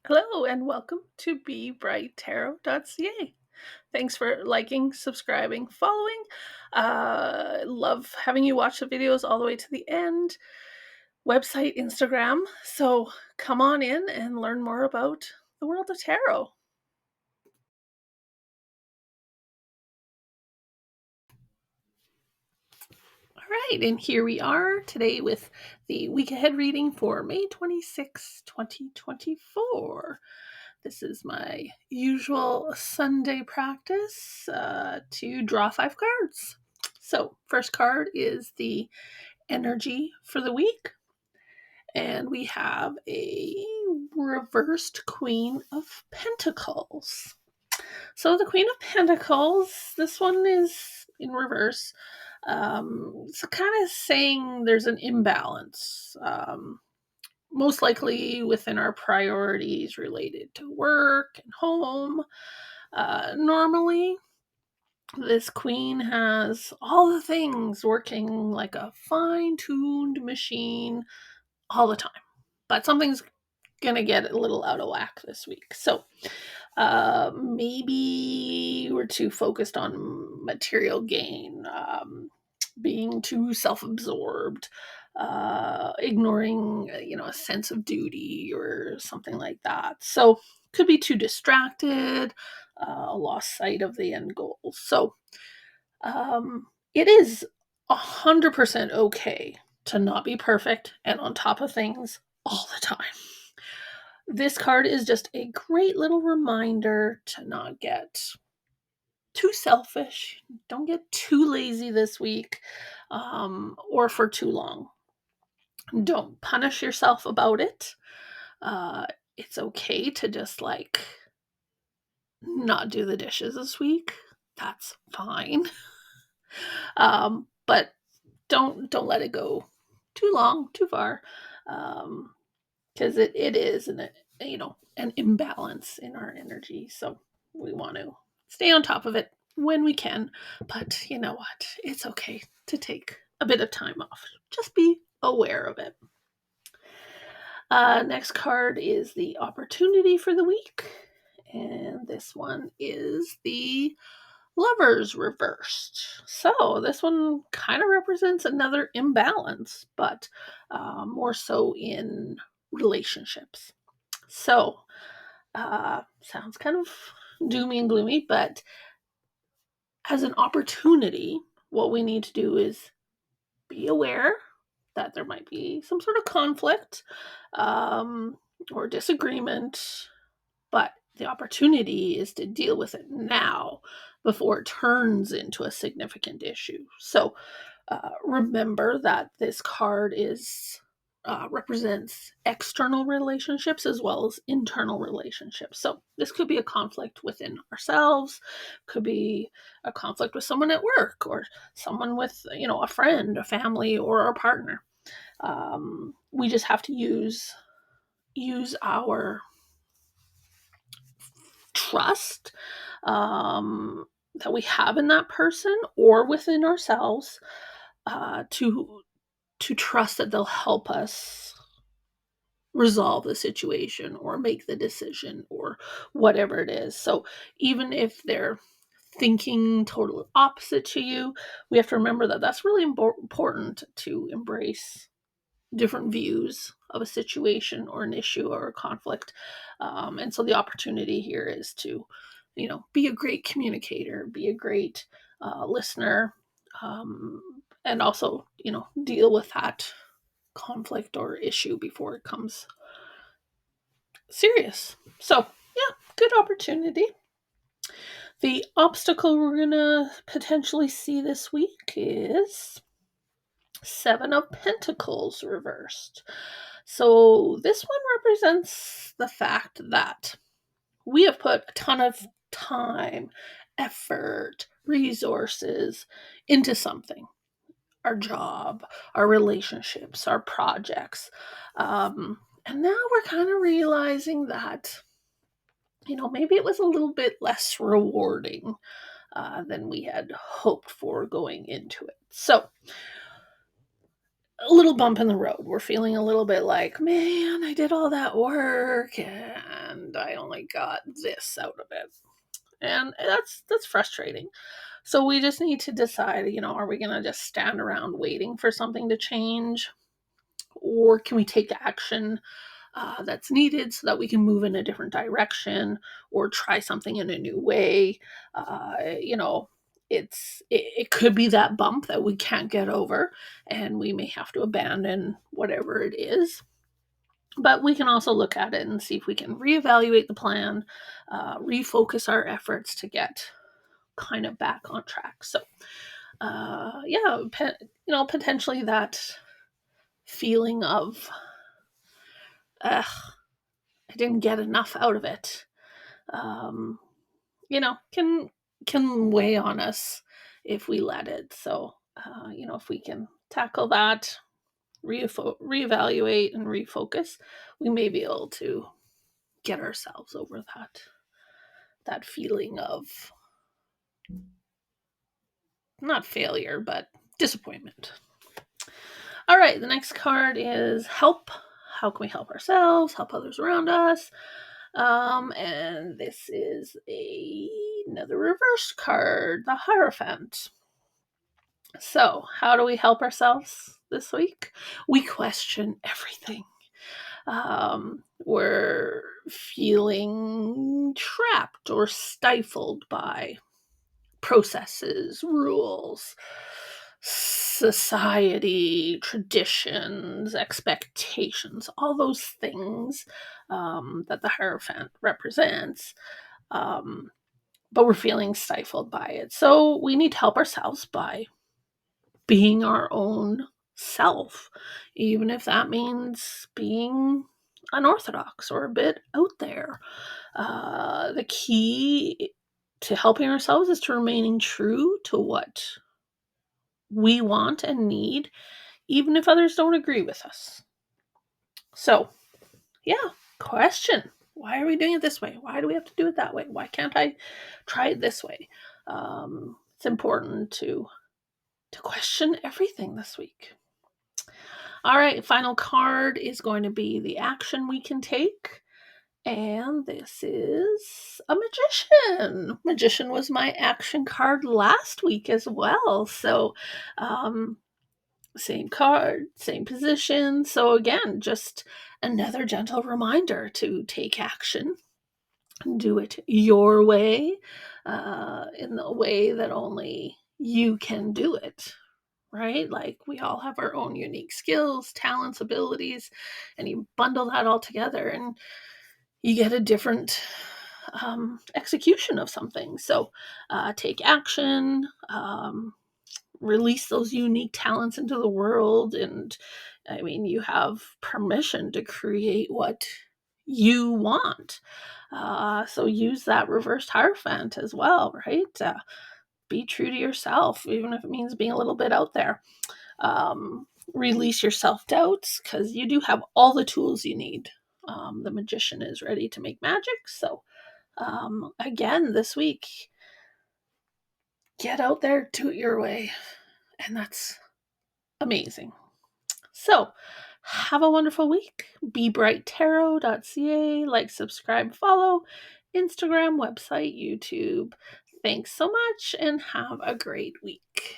Hello and welcome to BeBrightTarot.ca. Thanks for liking, subscribing, following. Love having you watch the videos all the way to the end. Website, Instagram. So come on in and learn more about the world of tarot. All right, and here we are today with the week ahead reading for May 26, 2024. This is my usual Sunday practice to draw 5 cards. So, first card is the energy for the week, and we have a reversed Queen of Pentacles. So, the Queen of Pentacles, this one is in reverse. So, kind of saying there's an imbalance. Most likely within our priorities related to work and home. Normally, this queen has all the things working like a fine tuned machine all the time, but something's gonna get a little out of whack this week. So, maybe we're too focused on material gain, being too self-absorbed, ignoring a sense of duty or something like that. So could be too distracted, lost sight of the end goal. So it is 100% okay to not be perfect and on top of things all the time. This card is just a great little reminder to not get too selfish. Don't get too lazy this week, or for too long. Don't punish yourself about it. Uh, it's okay to just not do the dishes this week. That's fine. But don't let it go too long, too far, because it is an imbalance in our energy. So we want to stay on top of it when we can. But you know what? It's okay to take a bit of time off. Just be aware of it. Next card is the opportunity for the week. And this one is the Lovers reversed. So this one kind of represents another imbalance, but more so in relationships. So sounds kind of doomy and gloomy, but as an opportunity, what we need to do is be aware that there might be some sort of conflict, um, or disagreement, but the opportunity is to deal with it now before it turns into a significant issue. So remember that this card is represents external relationships as well as internal relationships. So this could be a conflict within ourselves, could be a conflict with someone at work, or someone with a friend, a family, or our partner. We just have to use our trust, that we have in that person or within ourselves, to trust that they'll help us resolve the situation or make the decision or whatever it is. So even if they're thinking totally opposite to you, we have to remember that that's really important to embrace different views of a situation or an issue or a conflict. And so the opportunity here is to, be a great communicator, be a great listener, and also, deal with that conflict or issue before it comes serious. So, yeah, good opportunity. The obstacle we're going to potentially see this week is Seven of Pentacles reversed. So this one represents the fact that we have put a ton of time, effort, resources into something, our job, our relationships, our projects. And now we're kind of realizing that, maybe it was a little bit less rewarding than we had hoped for going into it. So a little bump in the road. We're feeling a little bit like, man, I did all that work and I only got this out of it. And that's frustrating. So we just need to decide, are we going to just stand around waiting for something to change? Or can we take action that's needed so that we can move in a different direction or try something in a new way? It could be that bump that we can't get over, and we may have to abandon whatever it is. But we can also look at it and see if we can reevaluate the plan, refocus our efforts to get kind of back on track. So, potentially that feeling of, I didn't get enough out of it, um, can weigh on us if we let it. So, if we can tackle that, reevaluate, and refocus, we may be able to get ourselves over that feeling of not failure, but disappointment. All right, the next card is help. How can we help ourselves, help others around us? And this is another reverse card, the Hierophant. So, how do we help ourselves this week? We question everything. We're feeling trapped or stifled by processes, rules, society, traditions, expectations, all those things that the Hierophant represents. But we're feeling stifled by it. So we need to help ourselves by being our own self, even if that means being unorthodox or a bit out there. The key to helping ourselves is to remaining true to what we want and need, even if others don't agree with us. So, yeah, question. Why are we doing it this way? Why do we have to do it that way? Why can't I try it this way? It's important to question everything this week. All right, final card is going to be the action we can take. And this is a magician. Magician was my action card last week as well. So, same card, same position. So, again, just another gentle reminder to take action, do it your way, in the way that only you can do it. Right? Like we all have our own unique skills, talents, abilities, and you bundle that all together and you get a different execution of something. So take action, release those unique talents into the world. And I mean, you have permission to create what you want. So use that reversed Hierophant as well, right? Be true to yourself, even if it means being a little bit out there. Release your self doubts because you do have all the tools you need. The magician is ready to make magic. So, again, this week, get out there, do it your way. And that's amazing. So, have a wonderful week. BeBrightTarot.ca. Like, subscribe, follow, Instagram, website, YouTube. Thanks so much and have a great week.